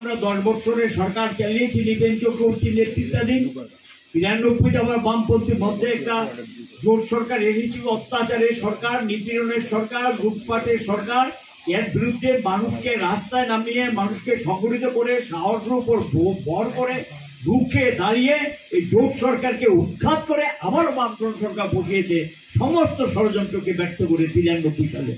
আমরা 10 বছরের সরকার চালিয়েছি নিপেন চক্রবর্তীর নেতৃত্বাধীন। 93 আমার বামপন্থী মধ্যে একটা জোট সরকার এসেছিল, অত্যাচারের সরকার, নিপীড়নের সরকার, লুটপাটের সরকার। এর বিরুদ্ধে মানুষকে রাস্তায় নামিয়ে, মানুষকে সংগঠিত করে, সাহসের উপর ভর করে রুখে দাঁড়িয়ে এই জোট সরকারকে উৎখাত করে আবার বামফ্রন্ট সরকার বসিয়েছে, সমস্ত ষড়যন্ত্রকে ব্যর্থ করে 93 সালে।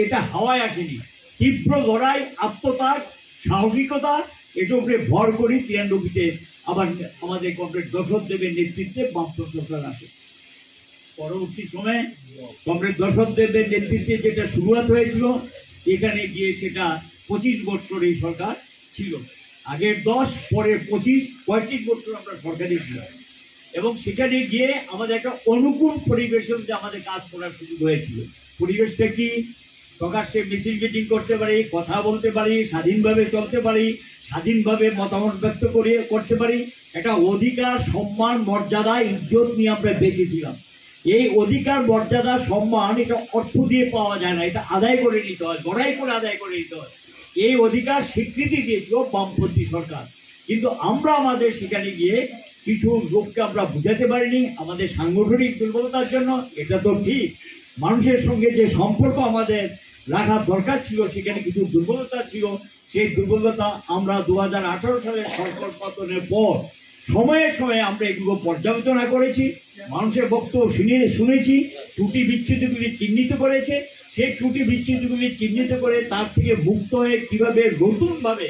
এটা হাওয়ায় আসেনি, তীব্র লড়াই, আত্মত্যাগ, সাহসিকতা, এটার উপরে ভর করি 93-তে আবার আমাদের কমরেড দশরথ দেবের নেতৃত্বে বামফ্রন্ট সরকার আসে। পরবর্তী সময়ে কমরেড দশরথ দেবের নেতৃত্বে যেটা শুরুয়াত হয়েছিল, এখানে গিয়ে সেটা 25 বছর এই সরকার ছিল। আগের 10, পরের 25 বছর আমরা সরকারে ছিলাম। এবং সেখানে গিয়ে আমাদের একটা অনুকূল পরিবেশের মধ্যে আমাদের কাজ করার সুযোগ হয়েছিল। পরিবেশটা কি? প্রকাশ্যে মিছিল মিটিং করতে পারি, কথা বলতে পারি, স্বাধীনভাবে চলতে পারি, স্বাধীনভাবে মতামত ব্যক্ত করতে পারি। একটা অধিকার, সম্মান, মর্যাদা, ইজ্জত নিয়ে আমরা বেঁচেছিলাম। এই অধিকার, মর্যাদা, সম্মান এটা অর্থ দিয়ে পাওয়া যায় না, এটা আদায় করে নিতে হয়, লড়াই করে আদায় করে নিতে হয়। এই অধিকার স্বীকৃতি দিয়েছিল বামপন্থী সরকার, কিন্তু আমরা আমাদের সেখানে গিয়ে কিছু লোককে আমরা বুঝাতে পারিনি আমাদের সাংগঠনিক দুর্বলতার জন্য। এটা তো ঠিক, মানুষের সঙ্গে যে সম্পর্ক আমাদের রাখার দরকার ছিল সেখানে কিছু দুর্বলতা ছিল। সেই দুর্বলতা আমরা 2018 সালের সরকার পতনের পর সময়ে সময়ে আমরা এগুলো পর্যালোচনা করেছি, মানুষের বক্তব্য শুনেছি, ত্রুটি বিচ্যুতিগুলি চিহ্নিত করেছে। সেই ত্রুটি বিচ্যুতিগুলি চিহ্নিত করে তার থেকে মুক্ত হয়ে কিভাবে নতুনভাবে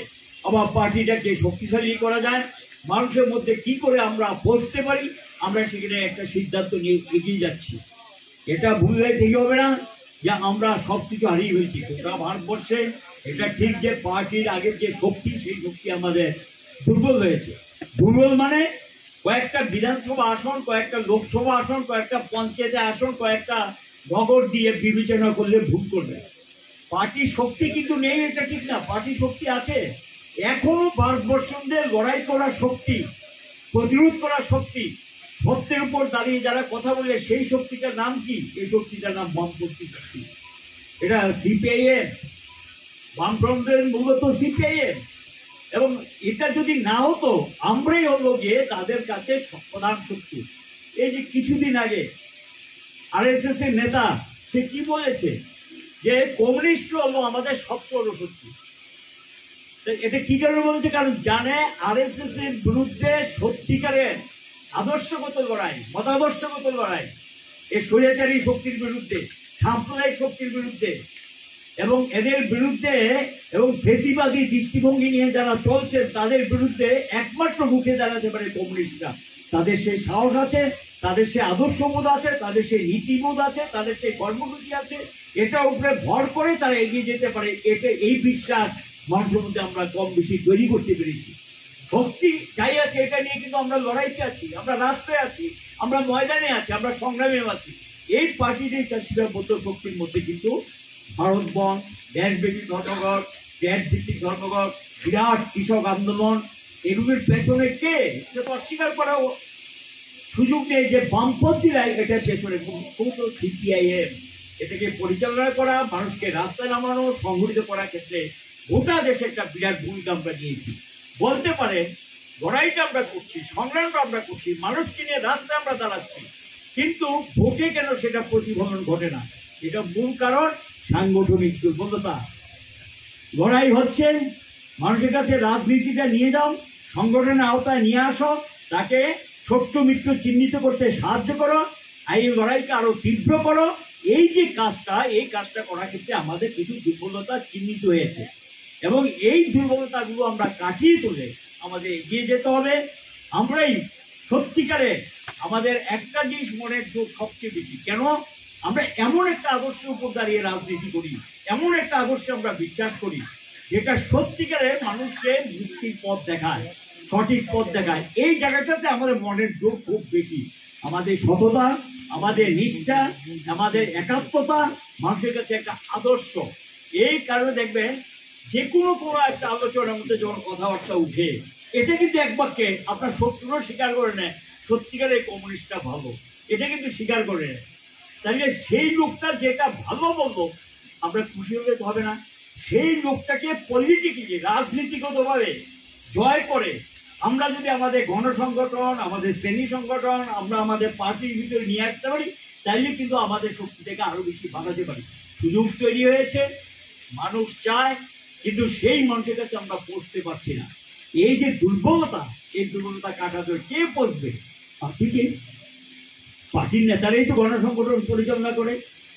আবার পার্টিটাকে শক্তিশালী করা যায়, মানুষের মধ্যে কি করে আমরা বসতে পারি, আমরা সেখানে একটা সিদ্ধান্ত নিয়ে এগিয়ে যাচ্ছি। এটা ভুললে ঠিক হবে না যে আমরা সবকিছু হারিয়ে ফেলছি গোটা ভারতবর্ষে। এটা ঠিক যে পার্টির আগের যে শক্তি, সেই শক্তি আমাদের দুর্বল হয়েছে। দুর্বল মানে কয়েকটা বিধানসভা আসন, কয়েকটা লোকসভা আসন, কয়েকটা পঞ্চায়েতে আসন, কয়েকটা নগর দিয়ে বিবেচনা করলে ভুল করবে। পার্টির শক্তি কিন্তু নেই, এটা ঠিক না। পার্টির শক্তি আছে, এখনো ভারতবর্ষদের লড়াই করার শক্তি, প্রতিরোধ করার শক্তি, সত্যের উপর দাঁড়িয়ে যারা কথা বলে, সেই শক্তিটার নাম কি? এই শক্তিটার নাম বামপন্থী শক্তি। এটা সিপিআইএম, বামফ্রন্টের মূলত সিপিআইএম। এবং এটা যদি না হতো, আমরাই হলো গিয়ে তাদের কাছে প্রধান শক্তি। এই যে কিছুদিন আগে আরএসএস এর নেতা সে কি বলেছে যে কমিউনিস্ট হলো আমাদের সবচেয়ে বড় শক্তি। এটা কি কারণে বলেছে? কারণ জানে আরএসএস এর বিরুদ্ধে সত্যিকারের আদর্শগত লড়াই, মতাদর্শগত লড়াই, এই স্বৈরাচারী শক্তির বিরুদ্ধে, সাম্প্রদায়িক শক্তির বিরুদ্ধে এবং এদের বিরুদ্ধে এবং ফেসিবাদী দৃষ্টিভঙ্গি নিয়ে যারা চলছে তাদের বিরুদ্ধে একমাত্র মুখে দাঁড়াতে পারে কমিউনিস্টরা। তাদের সেই সাহস আছে, তাদের সেই আদর্শবোধ আছে, তাদের সেই নীতিবোধ আছে, তাদের সেই কর্মসূচি আছে। এটার উপরে ভর করে তারা এগিয়ে যেতে পারে। এটা এই বিশ্বাস মানুষের মধ্যে আমরা কম বেশি তৈরি করতে পেরেছি। শক্তি যাই আছে, এটা নিয়ে কিন্তু আমরা লড়াইতে আছি, আমরা রাস্তায় আছি, আমরা ময়দানে আছি, আমরা সংগ্রামে আছি। এই পার্টির সীমাবদ্ধ শক্তির মধ্যে কিন্তু ভারত বন্ধ, দেশব্যাপী ধর্মঘট, ট্যাট ভিত্তিক ধর্মঘট, বিরাট কৃষক আন্দোলন, এগুলোর পেছনে কে? এটা তো অস্বীকার করার সুযোগ নেই যে বামপন্থীরাই এটার পেছনে, সিপিআইএম। এটাকে পরিচালনা করা, মানুষকে রাস্তায় নামানো, সংগঠিত করার ক্ষেত্রে গোটা দেশে একটা বিরাট ভূমিকা আমরা নিয়েছি। বলতে পারেন লড়াইটা আমরা করছি, সংগ্রামটা আমরা করছি, মানুষকে নিয়ে রাস্তায় আমরা দাঁড়াচ্ছি, কিন্তু ভোটে কেন সেটা প্রতিফলন ঘটে না? এটা মূল কারণ সাংগঠনিক দুর্বলতা। লড়াই হচ্ছে, মানুষের কাছে রাজনীতিটা নিয়ে যাও, সংগঠনের আওতায় নিয়ে আসো, তাকে সত্য মিত্র চিহ্নিত করতে সাহায্য করো, এই লড়াইকে আরো তীব্র করো। এই যে কাজটা, এই কাজটা করার ক্ষেত্রে আমাদের কিছু দুর্বলতা চিহ্নিত হয়েছে এবং এই দুর্বলতাগুলো আমরা কাটিয়ে তুলে আমাদের এগিয়ে যেতে হবে। আমরাই সত্যিকারে আমাদের একটা জিনিস মনের জোর সবচেয়ে বেশি, কেন? আমরা এমন একটা আদর্শের উপর দাঁড়িয়ে রাজনীতি করি, এমন একটা আদর্শে আমরা বিশ্বাস করি যেটা সত্যিকারে মানুষকে মুক্তির পথ দেখায়, সঠিক পথ দেখায়। এই জায়গাটাতে আমাদের মনের জোর খুব বেশি। আমাদের সততা, আমাদের নিষ্ঠা, আমাদের একাত্মতা, মানুষের কাছে একটা আদর্শ। এই কারণে দেখবেন যে কোনো একটা আলোচনার মধ্যে যখন কথাবার্তা উঠে, এটা কিন্তু এক বাক্যে আপনার শত্রুরও স্বীকার করে নেয় সত্যিকারের কমিউনিস্টটা ভালো, এটা কিন্তু স্বীকার করে নেয়। তাহলে সেই লোকটা যেটা ভালো বলবো আমরা খুশি হলে তো হবে না, সেই লোকটাকে পলিটিক্যালি রাজনীতিগতভাবে জয় করে আমরা যদি আমাদের গণসংগঠন, আমাদের শ্রেণী সংগঠন, আমরা আমাদের পার্টির ভিতরে নিয়ে আসতে পারি, তাইলে কিন্তু আমাদের শক্তিটাকে আরো বেশি বাড়াতে পারি। সুযোগ তৈরি হয়েছে, মানুষ চায়, কিন্তু সেই মানুষের কাছে আমরা পৌঁছতে পারছি না। এই যে দুর্বলতা, এই দুর্বলতা কাটাতে কে পৌঁছবে? পার্টিকে। পার্টির নেতারাই তো গণসংগঠন পরিচালনা করে,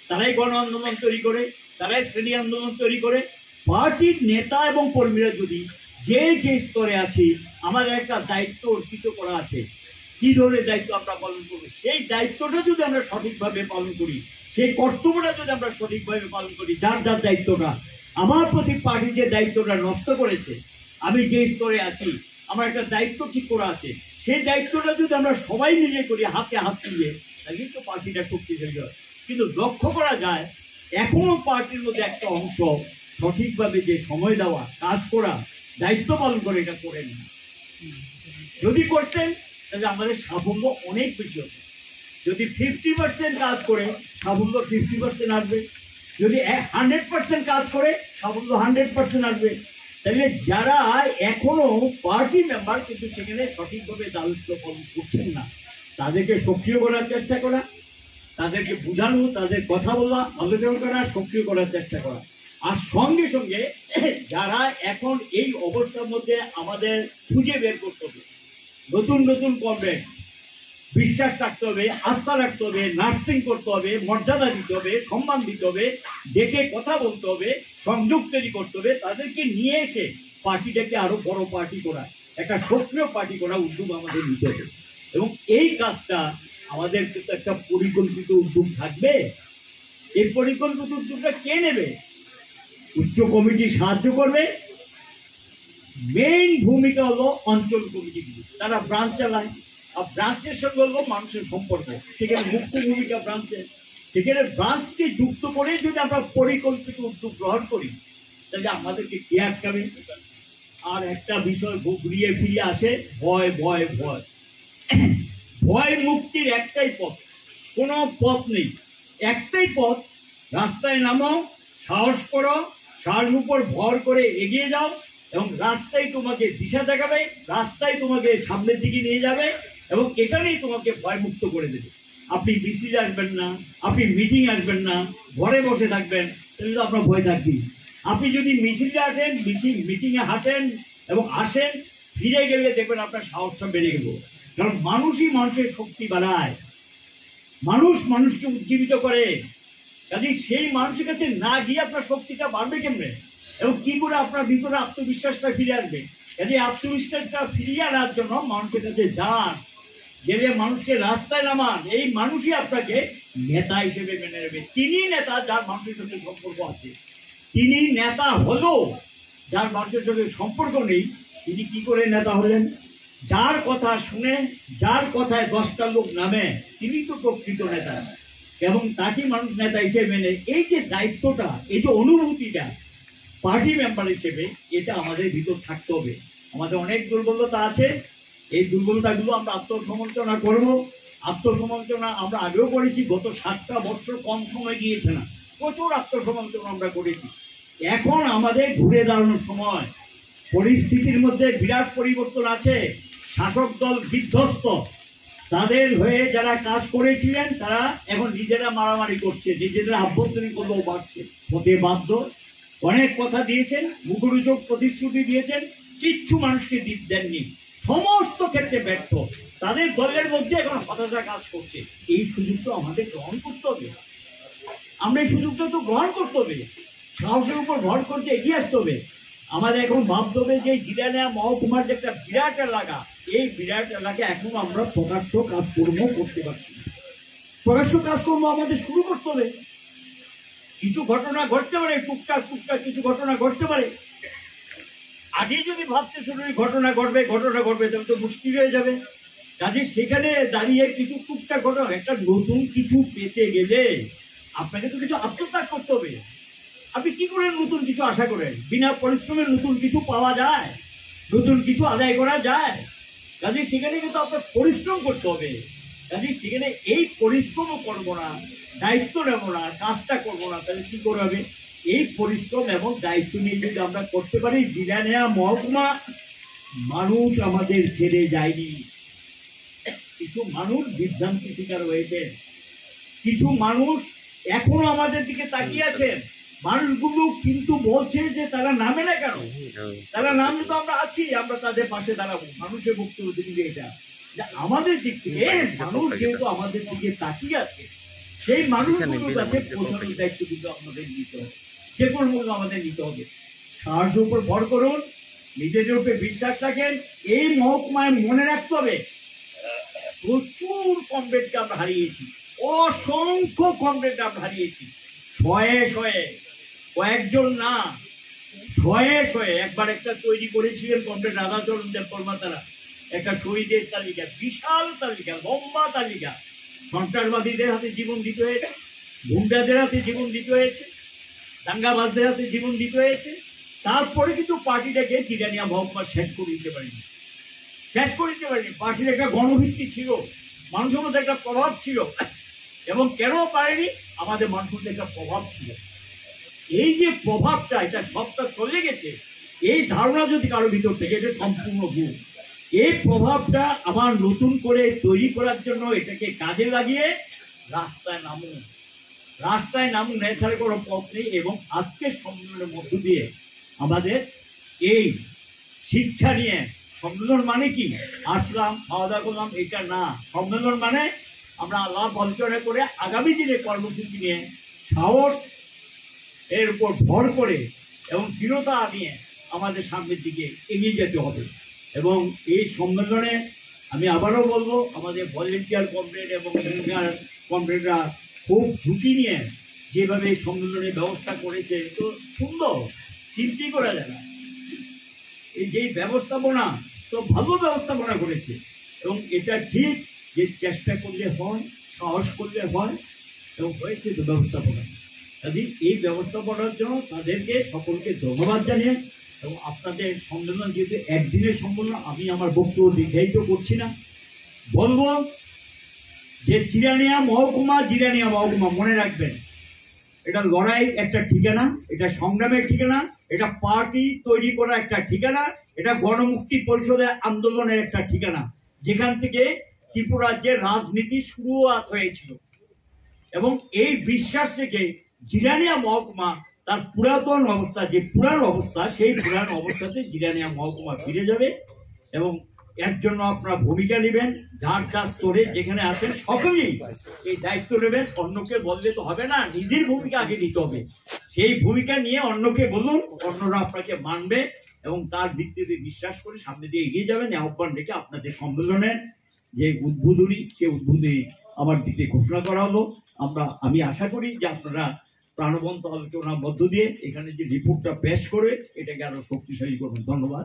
তারাই গণ আন্দোলন তৈরি করে, তারাই শ্রেণী আন্দোলন তৈরি করে। পার্টির নেতা এবং কর্মীরা যদি যে যে স্তরে আছি, আমাদের একটা দায়িত্ব অর্পিত করা আছে, কি ধরনের দায়িত্ব আমরা পালন করবো, সেই দায়িত্বটা যদি আমরা সঠিকভাবে পালন করি, সেই কর্তব্যটা যদি আমরা সঠিকভাবে পালন করি, যার যার দায়িত্বটা, আমার প্রতি পার্টি যে দায়িত্বটা নষ্ট করেছে, আমি যে স্তরে আছি আমার একটা দায়িত্ব ঠিক করা আছে, সেই দায়িত্বটা যদি আমরা সবাই মিলে করি, হাতে হাত মিলিয়ে, তাহলে কিন্তু পার্টিটা শক্তিশালী হয়। কিন্তু লক্ষ্য করা যায় এখনো পার্টির মধ্যে একটা অংশ সঠিকভাবে যে সময় দেওয়া, কাজ করা, দায়িত্ব পালন করে এটা করেন না। যদি করতেন তাহলে আমাদের সাফল্য অনেক বেশি হতো। যদি 50% কাজ করে সাফল্য 50% আসবে, যদি 100% কাজ করে সাফল্য 100% আসবে। তাহলে যারা এখনো পার্টি মেম্বার কিন্তু সেখানে সঠিকভাবে দায়িত্ব পালন করছেন না, তাদেরকে সক্রিয় করার চেষ্টা করা, তাদেরকে বোঝানো, তাদের কথা বলা, আলোচনা করা, সক্রিয় করার চেষ্টা করা। আর সঙ্গে সঙ্গে যারা এখন এই অবস্থার মধ্যে আমাদের খুঁজে বের করতে হবে, নতুন নতুন কমরেড, বিশ্বাস রাখতে হবে, আস্থা রাখতে হবে, নার্সিং করতে হবে, মর্যাদা দিতে হবে, সম্মান দিতে হবে, ডেকে কথা বলতে হবে, সংযোগ তৈরি করতে হবে, তাদেরকে নিয়ে এসে পার্টিটাকে আরো বড় পার্টি করা, একটা সক্রিয় পার্টি করা উদ্যোগ আমাদের নিতে হবে। এবং এই কাজটা আমাদের কিন্তু একটা পরিকল্পিত উদ্যোগ থাকবে। এই পরিকল্পিত উদ্যোগটা কে নেবে? উচ্চ কমিটি সাহায্য করবে। মেইন ভূমিকা হলো অঞ্চল কমিটিগুলি, তারা ব্রাঞ্চ চালায়, আর ব্রাঞ্চের সঙ্গে হলো মানুষের সম্পর্ক, সেখানে মুখ্য ভূমিকা ব্রাঞ্চের। সেখানে ব্রাঞ্চকে যুক্ত করে যদি আমরা পরিকল্পিত উদ্যোগ গ্রহণ করি, তাহলে আমাদেরকে কে আটকাবে? আর একটা বিষয় ঘুরিয়ে ফিরিয়ে আসে, ভয় ভয় ভয়। ভয় মুক্তির একটাই পথ, কোনো পথ নেই, একটাই পথ। রাস্তায় নামো, সাহস করো, সাহস উপর ভর করে এগিয়ে যাও, এবং রাস্তায় তোমাকে দিশা দেখাবে, রাস্তায় তোমাকে সামনের দিকে নিয়ে যাবে, এবং এখানেই তোমাকে ভয় মুক্ত করে দেবে। আপনি মিছিলে আসবেন না, আপনি মিটিং আসবেন না, ঘরে বসে থাকবেন, তাহলে তো আপনার ভয় থাকবে। আপনি যদি মিছিলে আসেন, মিটিংয়ে হাঁটেন এবং আসেন, ফিরে গেলে দেখবেন আপনার সাহসটা বেড়ে গেল। কারণ মানুষই মানুষের শক্তি বাড়ায়, মানুষ মানুষকে উজ্জীবিত করে। কাজে সেই মানুষের কাছে না গিয়ে আপনার শক্তিটা বাড়বে কেমনে, এবং কি করে আপনার ভিতরে আত্মবিশ্বাসটা ফিরে আসবে? কাজে আত্মবিশ্বাসটা ফিরিয়ে আনার জন্য মানুষের কাছে যান, গেলে মানুষকে রাস্তায় নামান। এই মানুষই আপনাকে নেতা হিসেবে মেনে নেবে। তিনি নেতা যার মানুষের সঙ্গে সম্পর্ক আছে। তিনি নেতা হলো যার মানুষের সঙ্গে সম্পর্ক নেই। তিনি কি করে নেতা হলেন? যার কথা শুনে, যার কথায় 10টা লোক নামে, তিনি তো প্রকৃত নেতা, এবং তাকে মানুষ নেতা হিসেবে মেনে। এই যে দায়িত্বটা, এই যে অনুভূতিটা পার্টি মেম্বার হিসেবে, এটা আমাদের ভিতর থাকতে হবে। আমাদের অনেক দুর্বলতা আছে, এই দুর্বলতাগুলো আমরা আত্মসমালোচনা করব। আত্মসমালোচনা আমরা আগেও করেছি, গত 7টা বছর কম সময় গিয়েছে না, প্রচুর আত্মসমালোচনা আমরা করেছি। এখন আমাদের ঘুরে দাঁড়ানোর সময়। পরিস্থিতির মধ্যে বিরাট পরিবর্তন আছে, শাসক দল বিধ্বস্ত, তাদের হয়ে যারা কাজ করেছিলেন তারা এখন নিজেরা মারামারি করছে, নিজেদের আভ্যন্তরীণ কলহ বাড়ছে, হতে বাধ্য। অনেক কথা দিয়েছেন, মুখরোচক প্রতিশ্রুতি দিয়েছেন, কিচ্ছু মানুষকে দেননি, সমস্ত ক্ষেত্রে ব্যর্থ। তাদের দলের মধ্যে এখন হতাশা কাজ করছে। এই সুযোগটা আমাদের গ্রহণ করতে হবে, আমরা এই সুযোগটা তো গ্রহণ করতে হবে, সাহসের উপর ভর করতে এগিয়ে আসতে হবে। আমাদের এখন ভাবতে হবে যে জিরানিয়া মহকুমার যে একটা বিরাট এলাকা, এই বিরাট এলাকা এখন আমরা প্রকাশ্য কাজকর্ম করতে পারছি না। প্রকাশ্য কাজকর্ম আমাদের শুরু করতে হবে। কিছু ঘটনা ঘটতে পারে, টুকটাক টুকটাক কিছু ঘটনা ঘটতে পারে। আগে যদি ভাবতে শুরু ঘটনা ঘটবে তাহলে তো মুশকিল হয়ে যাবে। কাজে সেখানে দাঁড়িয়ে কিছু টুকটাক ঘটনা, একটা নতুন কিছু পেতে গেলে আপনাকে তো কিছু আত্মত্যাগ করতে হবে। আপনি কি করে নতুন কিছু আশা করেন? বিনা পরিশ্রমে নতুন কিছু পাওয়া যায়, নতুন কিছু আদায় করা যায়। কাজে সেখানে কিন্তু আপনার পরিশ্রম করতে হবে। কাজে সেখানে এই পরিশ্রমও করবো না, দায়িত্ব নেবো না, কাজটা করবো না, তাহলে কি করে হবে? এই পরিশ্রম এবং দায়িত্ব নিয়ে যদি আমরা করতে পারি, জিরানিয়া মহকুমা মানুষ আমাদের ছেড়ে যায়নি। কিছু মানুষ বিভ্রান্তি শিকার হয়েছেন, কিছু মানুষ এখনো আমাদের দিকে তাকিয়ে আছেন। মানুষগুলো কিন্তু বলছে যে তারা নামে না কেন, তারা নামে তো আমরা আছি, আমরা তাদের পাশে দাঁড়াবো। মানুষের বক্তব্য কিন্তু এটা যে আমাদের দিক থেকে মানুষ যেহেতু আমাদের দিকে তাকিয়ে আছে, সেই মানুষগুলোর কাছে পৌঁছানোর দায়িত্ব কিন্তু আমাদের নিতে হবে, যে কোনো মূল্য আমাদের নিতে হবে। সাহসের উপর ভর করুন, নিজেদের উপরে বিশ্বাস রাখেন। এই মহকুমায় মনে রাখতে হবে প্রচুর কমরেডকে আমরা হারিয়েছি, অসংখ্য কমরেড আমরা হারিয়েছি, শয়ে শয়ে, কয়েকজন না, শয়ে শয়ে। একবার একটা তৈরি করেছিলেন কমরেড রাধাচরণ দেব কর্মাতারা, একটা শহীদের তালিকা, বিশাল তালিকা, লম্বা তালিকা। সন্ত্রাসবাদীদের হাতে জীবন দিতে হয়েছে, গুন্ডাদের হাতে জীবন দিতে হয়েছে, দাঙ্গাবাজদের হাতে জীবন দিতে হয়েছে। তারপরে কিন্তু পার্টিটাকে জিরানিয়া মহকুমা শেষ করে দিতে পারিনি, শেষ করে দিতে পারিনি। পার্টির একটা গণভিত্তি ছিল, মানুষের মধ্যে একটা প্রভাব ছিল, এবং কেন পারেনি? আমাদের মানুষের মধ্যে একটা প্রভাব ছিল। এই যে প্রভাবটা, এটা সবটা চলে গেছে। এই ধারণা যদি কারো ভিতর থেকে, এটা সম্পূর্ণ ভুল। এই প্রভাবটা আবার নতুন করে তৈরি করার জন্য এটাকে কাজে লাগিয়ে রাস্তায় নামুন, রাস্তায় নামুন, এছাড়া কোনো পথ নেই। এবং আজকের সম্মেলনের মধ্য দিয়ে আমাদের এই শিক্ষা নিয়ে, সম্মেলন মানে কি আসলাম খাওয়া দাওয়া করলাম এটা না, সম্মেলন মানে আমরা আলাপ আলোচনা করে আগামী দিনে কর্মসূচি নিয়ে সাহস এর উপর ভর করে এবং দৃঢ়তা নিয়ে আমাদের সামনের দিকে এগিয়ে যেতে হবে। এবং এই সম্মেলনে আমি আবারও বলবো, আমাদের ভলেন্টিয়ার কমরেড এবং ইউনিয়ন কমরেডরা খুব ঝুঁকি নিয়ে যেভাবে এই সম্মেলনের ব্যবস্থা করেছে, তো সুন্দর, চিন্তাই করা যায় না। এই যে ব্যবস্থাপনা, তো ভালো ব্যবস্থাপনা করেছে। এবং এটা ঠিক যে চেষ্টা করলে হয়, সাহস করলে হয়, এবং হয়েছে তো ব্যবস্থাপনা। কাজে এই ব্যবস্থাপনার জন্য তাদেরকে সকলকে ধন্যবাদ জানিয়ে, এবং আপনাদের সম্মেলন যেহেতু একদিনের সম্মেলন, আমি আমার বক্তব্য দীর্ঘায়িত করছি না, বলবো যে জিরানিয়া মহকুমা মনে রাখবেন, এটা লড়াই একটা ঠিকানা, এটা সংগ্রামের ঠিকানা, এটা পার্টি তৈরি করা একটা ঠিকানা, এটা গণমুক্তি পরিষদের আন্দোলনের একটা ঠিকানা, যেখান থেকে ত্রিপুরা রাজ্যের রাজনীতি শুরুয়াত হয়েছিল। এবং এই বিশ্বাস থেকে জিরানিয়া মহকুমা তার পুরাতন অবস্থা, যে পুরান অবস্থা, সেই পুরান অবস্থাতে জিরানিয়া মহকুমা ফিরে যাবে। এবং এর জন্য আপনারা ভূমিকা নেবেন, যার যার স্তরে যেখানে আছেন সকলেই এই দায়িত্ব নেবেন। অন্যকে বললে তো হবে না, নিজের ভূমিকা আগে নিতে হবে। সেই ভূমিকা নিয়ে অন্যকে বলুন, অন্যরা আপনাকে মানবে এবং তার ভিত্তিতে বিশ্বাস করে সামনে দিয়ে এগিয়ে যাবেন। আহ্বান রেখে আপনাদের সম্মেলনের যে উদ্বোধনী, সে উদ্বোধনী আমার দিকে ঘোষণা করা হলো। আমি আশা করি যে আপনারা প্রাণবন্ত আলোচনার মধ্য দিয়ে এখানে যে রিপোর্টটা পেশ করে এটাকে আরো শক্তিশালী করবেন। ধন্যবাদ।